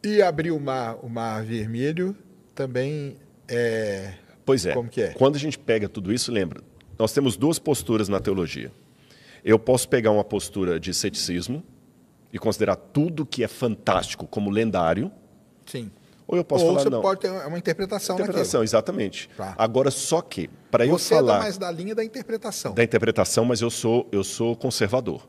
E abrir o mar Vermelho também é... Pois é. Como que é? Quando a gente pega tudo isso, lembra, nós temos duas posturas na teologia. Eu posso pegar uma postura de ceticismo e considerar tudo que é fantástico como lendário, Sim. ou eu posso Ou falar, você não. pode ter uma interpretação Interpretação, exatamente. Tá. Agora, só que, para eu Você é falar mais da linha da interpretação. da interpretação, mas eu sou conservador.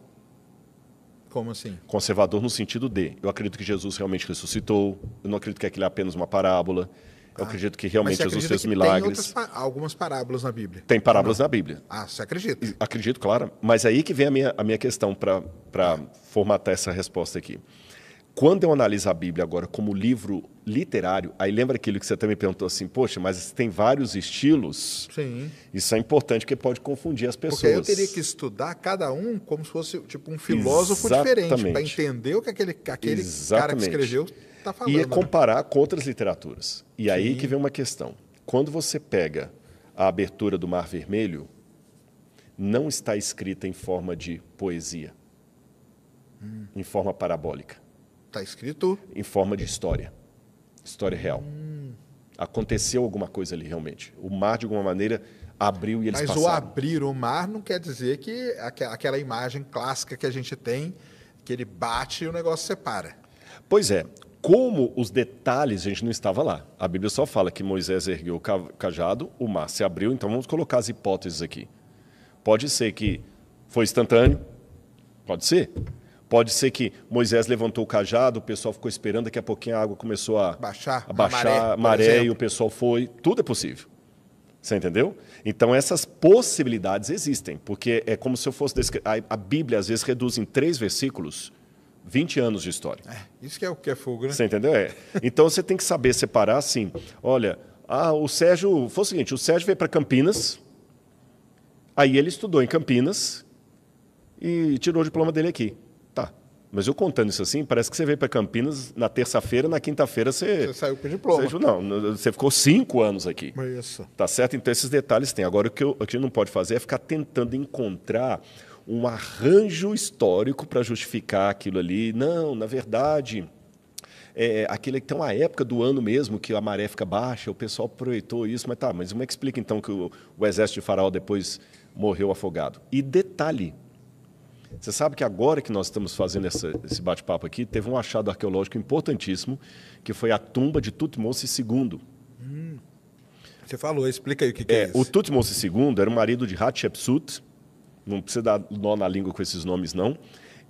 Como assim? Conservador no sentido de, eu acredito que Jesus realmente ressuscitou, eu não acredito que aquilo é apenas uma parábola, eu acredito que realmente Mas você Jesus acredita fez que milagres. tem algumas parábolas na Bíblia? Tem parábolas Ou não? na Bíblia. Ah, você acredita? Acredito, claro. Mas aí que vem a minha questão para formatar essa resposta aqui. Quando eu analiso a Bíblia agora como livro literário, aí lembra aquilo que você também perguntou assim, poxa, mas tem vários estilos? Sim. Isso é importante porque pode confundir as pessoas. Porque aí eu teria que estudar cada um como se fosse tipo um filósofo diferente, para entender o que aquele cara que escreveu está falando. E é comparar com outras literaturas. E aí Sim. que vem uma questão. Quando você pega a abertura do Mar Vermelho, não está escrita em forma de poesia, em forma parabólica. Está escrito? Em forma de história. História real. Aconteceu alguma coisa ali, realmente. O mar, de alguma maneira, abriu e eles passaram. Mas o abrir o mar não quer dizer que aquela imagem clássica que a gente tem, que ele bate e o negócio separa. Pois é. Como os detalhes, a gente não estava lá. A Bíblia só fala que Moisés ergueu o cajado, o mar se abriu. Então, vamos colocar as hipóteses aqui. Pode ser que foi instantâneo. Pode ser. Pode ser que Moisés levantou o cajado, o pessoal ficou esperando, daqui a pouquinho a água começou a baixar a maré e o pessoal foi. Tudo é possível. Você entendeu? Então, essas possibilidades existem, porque é como se eu fosse... A Bíblia, às vezes, reduz em 3 versículos 20 anos de história. Isso que é o que é fogo, né? Você entendeu? Então, você tem que saber separar assim. Olha, o Sérgio... Foi o seguinte, o Sérgio veio para Campinas, aí ele estudou em Campinas e tirou o diploma dele aqui. Tá, mas eu contando isso assim, parece que você veio para Campinas na terça-feira, na quinta-feira você saiu com o diploma. Você ficou 5 anos aqui. Isso. Tá certo? Então esses detalhes tem. Agora o que a gente não pode fazer é ficar tentando encontrar um arranjo histórico para justificar aquilo ali. Não, na verdade, aquele que tem uma época do ano mesmo que a maré fica baixa, o pessoal aproveitou isso, mas como é que explica então que o exército de Faraó depois morreu afogado? E detalhe, você sabe que agora que nós estamos fazendo esse bate-papo aqui, teve um achado arqueológico importantíssimo, que foi a tumba de Tutmose II. Você falou, explica aí o que é isso. O Tutmose II era o marido de Hatshepsut, não precisa dar nó na língua com esses nomes, não.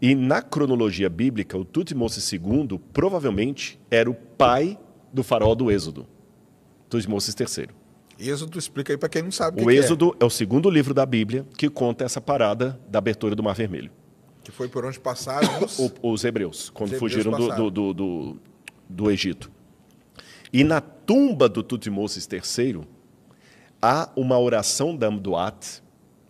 E na cronologia bíblica, o Tutmose II provavelmente era o pai do faraó do Êxodo, Tutmose III. Êxodo, explica aí para quem não sabe o que Êxodo é o segundo livro da Bíblia que conta essa parada da abertura do Mar Vermelho. Que foi por onde passaram os hebreus, quando fugiram do Egito. E na tumba do Tutmose III, há uma oração da Amduat.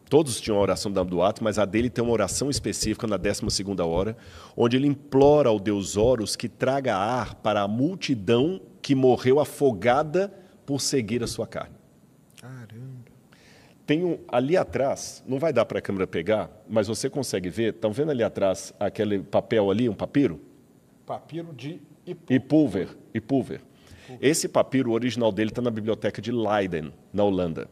Todos tinham a oração da Amduat, mas a dele tem uma oração específica na 12ª hora, onde ele implora ao deus Horus que traga ar para a multidão que morreu afogada por seguir a sua carne. Caramba. Tem ali atrás, não vai dar para a câmera pegar, mas você consegue ver, estão vendo ali atrás aquele papel ali, um papiro? Papiro de Ipulver. Esse papiro, o original dele está na biblioteca de Leiden, na Holanda.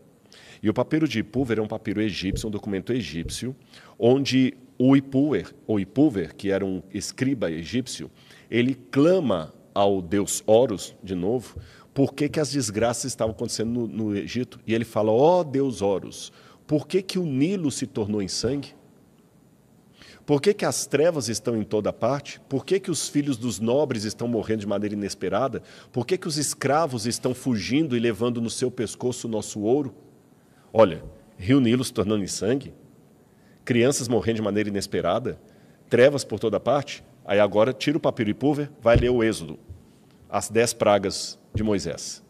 E o papiro de Ipulver é um papiro egípcio, um documento egípcio, onde o Ipulver, que era um escriba egípcio, ele clama ao deus Horus, de novo, por que as desgraças estavam acontecendo no Egito. E ele fala, deus Horus, por que o Nilo se tornou em sangue? Por que as trevas estão em toda parte? Por que os filhos dos nobres estão morrendo de maneira inesperada? Por que os escravos estão fugindo e levando no seu pescoço o nosso ouro? Olha, Rio Nilo se tornando em sangue, crianças morrendo de maneira inesperada, trevas por toda parte. Aí agora tira o papiro Ipulver, vai ler o Êxodo, as 10 pragas de Moisés.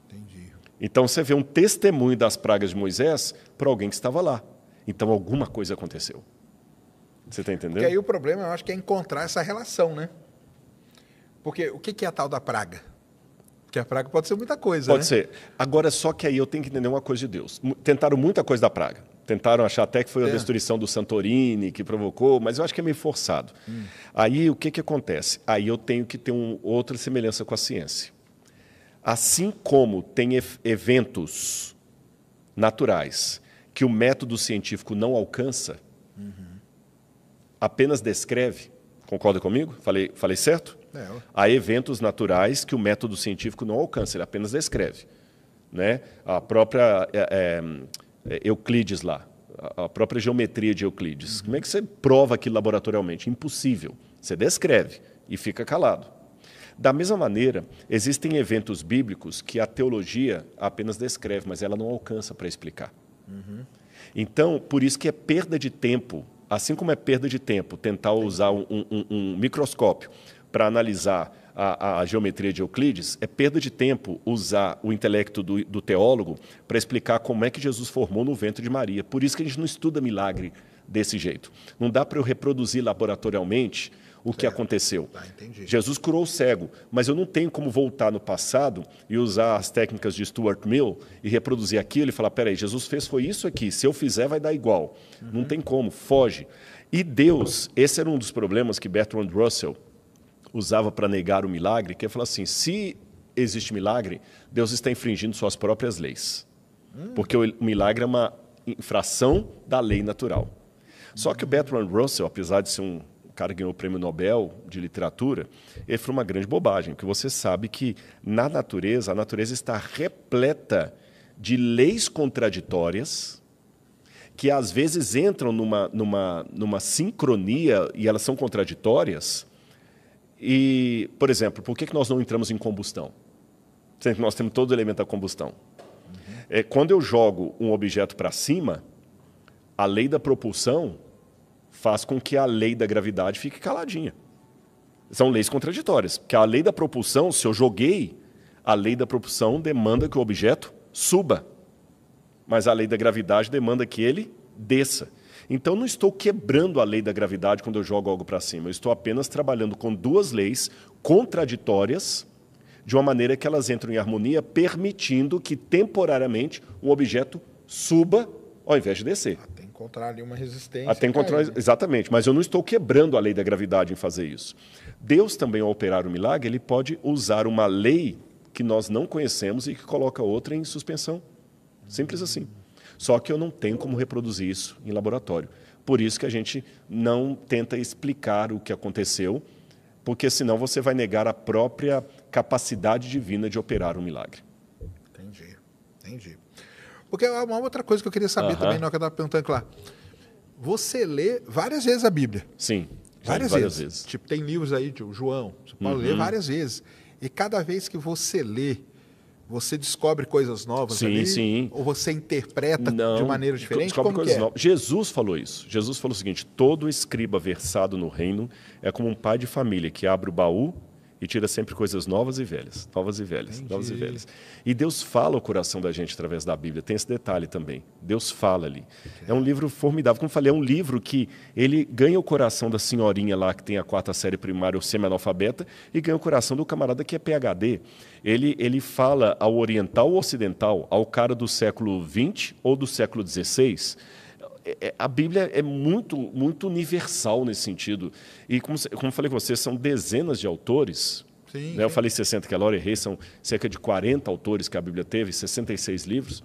Entendi. Então você vê um testemunho das pragas de Moisés para alguém que estava lá. Então alguma coisa aconteceu. Você está entendendo? Porque aí o problema, eu acho que é encontrar essa relação, né? Porque o que é a tal da praga? Porque a praga pode ser muita coisa, Pode ser. Agora, só que aí eu tenho que entender uma coisa de Deus. Tentaram muita coisa da praga. Tentaram achar até que foi a destruição do Santorini que provocou, mas eu acho que é meio forçado. Aí o que acontece? Aí eu tenho que ter outra semelhança com a ciência. Assim como tem eventos naturais que o método científico não alcança, apenas descreve, concorda comigo? Falei certo? Há eventos naturais que o método científico não alcança, ele apenas descreve. Né? A própria Euclides lá, a própria geometria de Euclides. Como é que você prova aquilo laboratorialmente? Impossível. Você descreve e fica calado. Da mesma maneira, existem eventos bíblicos que a teologia apenas descreve, mas ela não alcança para explicar. Então, por isso que é perda de tempo, assim como é perda de tempo tentar usar um microscópio para analisar a geometria de Euclides, é perda de tempo usar o intelecto do teólogo para explicar como é que Jesus formou no ventre de Maria. Por isso que a gente não estuda milagre desse jeito. Não dá para eu reproduzir laboratorialmente o que aconteceu. Jesus curou o cego, mas eu não tenho como voltar no passado e usar as técnicas de Stuart Mill e reproduzir aquilo e falar, peraí, Jesus foi isso aqui, se eu fizer vai dar igual. Não tem como, foge. E Deus, esse era um dos problemas que Bertrand Russell usava para negar o milagre, que é falar assim, se existe milagre, Deus está infringindo suas próprias leis. Porque o milagre é uma infração da lei natural. Só que o Bertrand Russell, apesar de ser um cara que ganhou o Prêmio Nobel de Literatura, ele foi uma grande bobagem, porque você sabe que na natureza, a natureza está repleta de leis contraditórias que às vezes entram numa sincronia e elas são contraditórias. E, por exemplo, por que nós não entramos em combustão? Sendo que nós temos todo o elemento da combustão. Quando eu jogo um objeto para cima, a lei da propulsão faz com que a lei da gravidade fique caladinha. São leis contraditórias. Porque a lei da propulsão, se eu joguei, a lei da propulsão demanda que o objeto suba. Mas a lei da gravidade demanda que ele desça. Então, não estou quebrando a lei da gravidade quando eu jogo algo para cima. Eu estou apenas trabalhando com duas leis contraditórias, de uma maneira que elas entram em harmonia, permitindo que, temporariamente, o objeto suba ao invés de descer. Até encontrar ali uma resistência. Até encontrar, exatamente, mas eu não estou quebrando a lei da gravidade em fazer isso. Deus também, ao operar o milagre, ele pode usar uma lei que nós não conhecemos e que coloca outra em suspensão. Simples assim. Só que eu não tenho como reproduzir isso em laboratório. Por isso que a gente não tenta explicar o que aconteceu, porque senão você vai negar a própria capacidade divina de operar um milagre. Entendi. Porque uma outra coisa que eu queria saber também, na hora que eu estava perguntando, claro, você lê várias vezes a Bíblia. Sim, várias vezes. Tipo, tem livros aí de João, você pode ler várias vezes. E cada vez que você lê, você descobre coisas novas ali? Sim. Ou você interpreta de maneira diferente? Descobre coisas novas. Jesus falou isso. Jesus falou o seguinte, todo escriba versado no reino é como um pai de família que abre o baú e tira sempre coisas novas e velhas. E Deus fala o coração da gente através da Bíblia. Tem esse detalhe também. Deus fala ali. É um livro formidável. Como eu falei, é um livro que ele ganha o coração da senhorinha lá que tem a 4ª série primária ou semi-analfabeta e ganha o coração do camarada que é PhD. Ele fala ao oriental ou ocidental, ao cara do século XX ou do século XVI. A Bíblia é muito, muito universal nesse sentido. E, como eu falei com vocês, são dezenas de autores. Sim. Eu falei 60, que agora errei, são cerca de 40 autores que a Bíblia teve, 66 livros.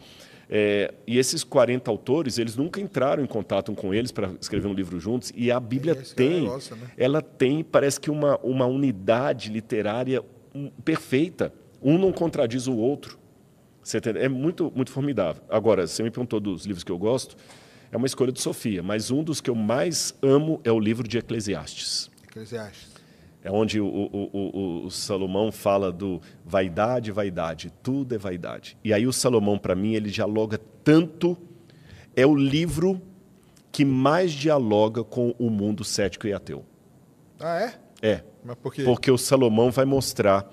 E esses 40 autores, eles nunca entraram em contato com eles para escrever um livro juntos. E a Bíblia ela tem, parece que uma unidade literária perfeita. Um não contradiz o outro. É muito, muito formidável. Agora, você me perguntou dos livros que eu gosto, é uma escolha de Sofia, mas um dos que eu mais amo é o livro de Eclesiastes. É onde o Salomão fala do vaidade, tudo é vaidade. E aí o Salomão, para mim, ele dialoga tanto, é o livro que mais dialoga com o mundo cético e ateu. Ah, é? É. Mas por quê? Porque o Salomão vai mostrar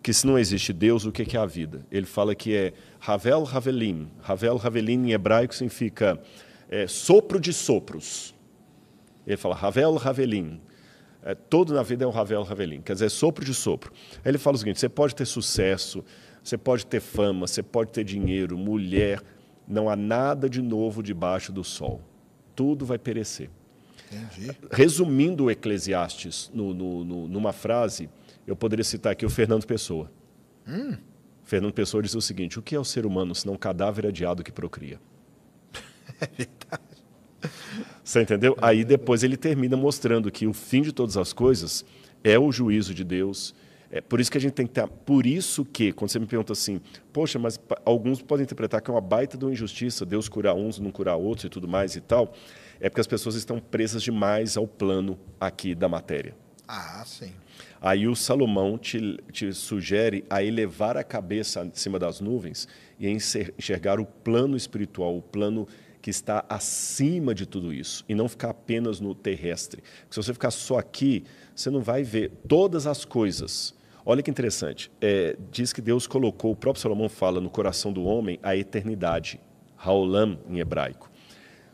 que se não existe Deus, o que é a vida? Ele fala que é Havel Havelim. Havel Havelim em hebraico significa sopro de sopros. Ele fala Havel Havelim. Todo na vida é um Havel Havelim, quer dizer, sopro de sopro. Aí ele fala o seguinte, você pode ter sucesso, você pode ter fama, você pode ter dinheiro, mulher, não há nada de novo debaixo do sol. Tudo vai perecer. Entendi. Resumindo o Eclesiastes numa frase, eu poderia citar aqui o Fernando Pessoa. Fernando Pessoa diz o seguinte: o que é o ser humano senão um cadáver adiado que procria? É verdade. Você entendeu? Aí depois ele termina mostrando que o fim de todas as coisas é o juízo de Deus. É por isso que a gente tem que ter... Por isso que, quando você me pergunta assim, poxa, mas alguns podem interpretar que é uma baita de uma injustiça, Deus curar uns e não curar outros e tudo mais e tal, é porque as pessoas estão presas demais ao plano aqui da matéria. Ah, sim. Aí o Salomão te sugere a elevar a cabeça acima das nuvens e enxergar o plano espiritual, o plano que está acima de tudo isso, e não ficar apenas no terrestre. Porque se você ficar só aqui, você não vai ver todas as coisas. Olha que interessante, diz que Deus colocou, o próprio Salomão fala, no coração do homem a eternidade, Haolam em hebraico.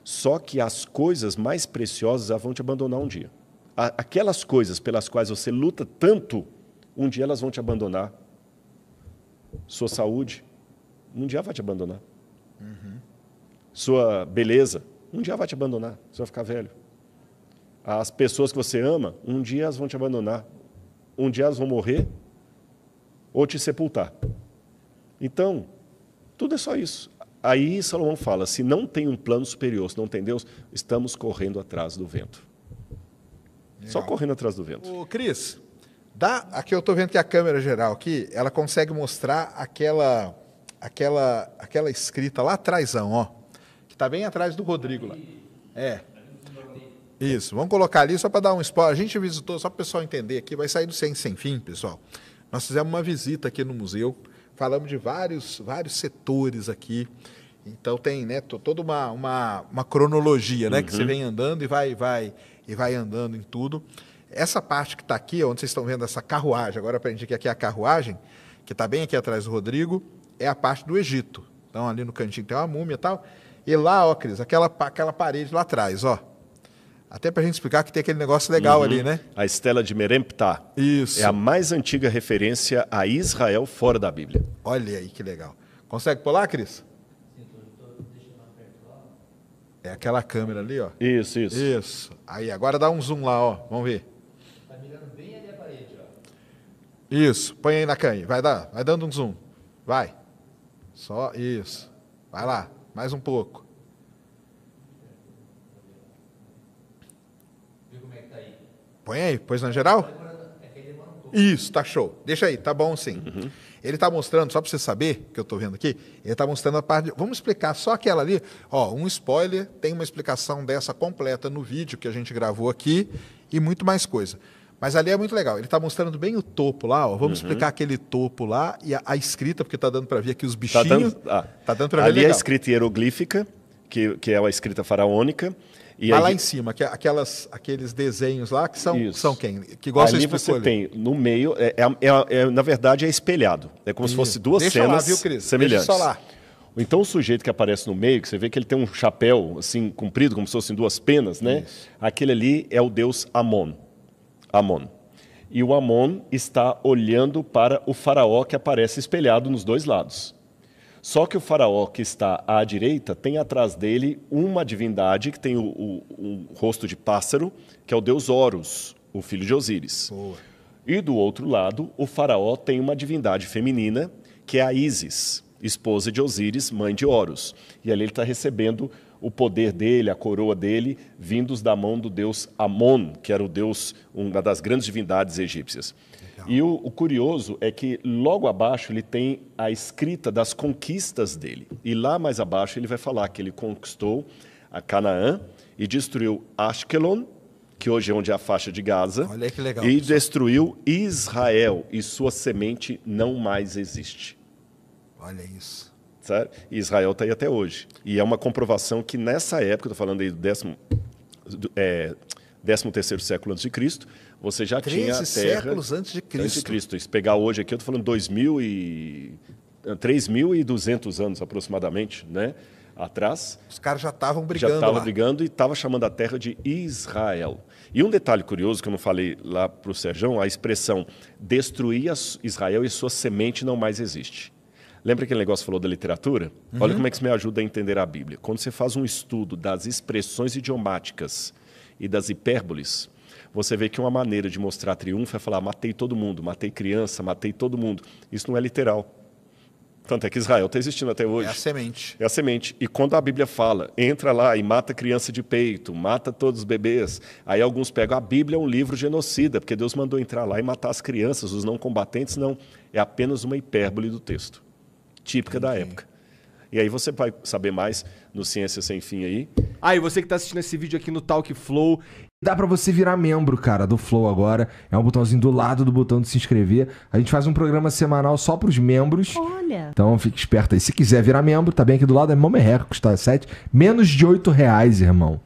Só que as coisas mais preciosas vão te abandonar um dia. Aquelas coisas pelas quais você luta tanto, um dia elas vão te abandonar. Sua saúde, um dia vai te abandonar. Sua beleza, um dia vai te abandonar, você vai ficar velho. As pessoas que você ama, um dia elas vão te abandonar. Um dia elas vão morrer ou te sepultar. Então, tudo é só isso. Aí Salomão fala, se não tem um plano superior, se não tem Deus, estamos correndo atrás do vento. Legal. Só correndo atrás do vento. Ô, Cris, aqui eu estou vendo que a câmera geral aqui, ela consegue mostrar aquela escrita lá atrásão, ó, que está bem atrás do Rodrigo lá. Isso, vamos colocar ali só para dar um spoiler. A gente visitou, só para o pessoal entender aqui, vai sair do Ciência Sem Fim, pessoal. Nós fizemos uma visita aqui no museu, falamos de vários setores aqui. Então tem, né, toda uma cronologia, né, que você vem andando e vai andando em tudo. Essa parte que está aqui, onde vocês estão vendo essa carruagem, agora aprendi que aqui é a carruagem, que está bem aqui atrás do Rodrigo, é a parte do Egito. Então ali no cantinho tem uma múmia e tal. E lá, ó, Cris, aquela parede lá atrás, ó. Até para a gente explicar que tem aquele negócio legal ali, né? A estela de Meremptah. Isso. É a mais antiga referência a Israel fora da Bíblia. Olha aí que legal. Consegue pular, Cris? Sim, estou deixando mais perto lá. É aquela câmera ali, ó. Isso. Isso. Aí, agora dá um zoom lá, ó. Vamos ver. Está mirando bem ali a parede, ó. Isso. Põe aí na câmera. Vai dando um zoom. Vai. Só isso. Vai lá. Mais um pouco. Põe aí, pôs na geral? Isso, tá show. Deixa aí, tá bom sim. Ele está mostrando, só para você saber, que eu estou vendo aqui, ele está mostrando a parte... Vamos explicar só aquela ali. Ó, um spoiler, tem uma explicação dessa completa no vídeo que a gente gravou aqui e muito mais coisa. Mas ali é muito legal. Ele está mostrando bem o topo lá, ó. Vamos explicar aquele topo lá e a escrita, porque está dando para ver aqui os bichinhos. Tá dando para ver ali legal. É a escrita hieroglífica, que é a escrita faraônica. E aí, lá em cima, aqueles desenhos lá, que são quem? Que gosta ali de você tem, no meio, na verdade é espelhado. É como se fosse duas cenas lá, viu, Cris? semelhantes. Deixa só lá. Então o sujeito que aparece no meio, que você vê que ele tem um chapéu assim comprido, como se fossem duas penas, né? Isso. Aquele ali é o deus Amon. E o Amon está olhando para o faraó que aparece espelhado nos dois lados. Só que o faraó que está à direita tem atrás dele uma divindade que tem um rosto de pássaro, que é o deus Horus, o filho de Osíris. Boa. E do outro lado, o faraó tem uma divindade feminina, que é a Ísis, esposa de Osíris, mãe de Horus. E ali ele está recebendo o poder dele, a coroa dele, vindos da mão do deus Amon, que era o deus, uma das grandes divindades egípcias. E o curioso é que logo abaixo ele tem a escrita das conquistas dele. E lá mais abaixo ele vai falar que ele conquistou a Canaã e destruiu Ashkelon, que hoje é onde é a faixa de Gaza. Olha que legal, e destruiu Israel, e sua semente não mais existe. Olha isso. Certo? E Israel está aí até hoje. E é uma comprovação que nessa época, estou falando aí do 13º século antes de Cristo, você já tinha a terra... 13 séculos antes de Cristo. Antes de Cristo. Se pegar hoje aqui, eu estou falando 3.200 anos aproximadamente, né? Atrás. Os caras já estavam brigando. Já estavam brigando e estavam chamando a terra de Israel. E um detalhe curioso que eu não falei lá para o Serjão, a expressão destruir Israel e sua semente não mais existe. Lembra aquele negócio que falou da literatura? Olha como é que isso me ajuda a entender a Bíblia. Quando você faz um estudo das expressões idiomáticas e das hipérboles, você vê que uma maneira de mostrar triunfo é falar matei todo mundo, matei criança, matei todo mundo. Isso não é literal. Tanto é que Israel está existindo até hoje. É a semente. É a semente. E quando a Bíblia fala, entra lá e mata criança de peito, mata todos os bebês, aí alguns pegam, a Bíblia é um livro genocida, porque Deus mandou entrar lá e matar as crianças, os não combatentes, não. É apenas uma hipérbole do texto, típica da época. E aí você vai saber mais no Ciência Sem Fim aí. E você que tá assistindo esse vídeo aqui no Talk Flow, dá pra você virar membro, cara, do Flow agora. É um botãozinho do lado do botão de se inscrever. A gente faz um programa semanal só pros membros. Olha. Então fique esperto aí. Se quiser virar membro, tá bem aqui do lado, é mó merreca, custa menos de R$8, irmão.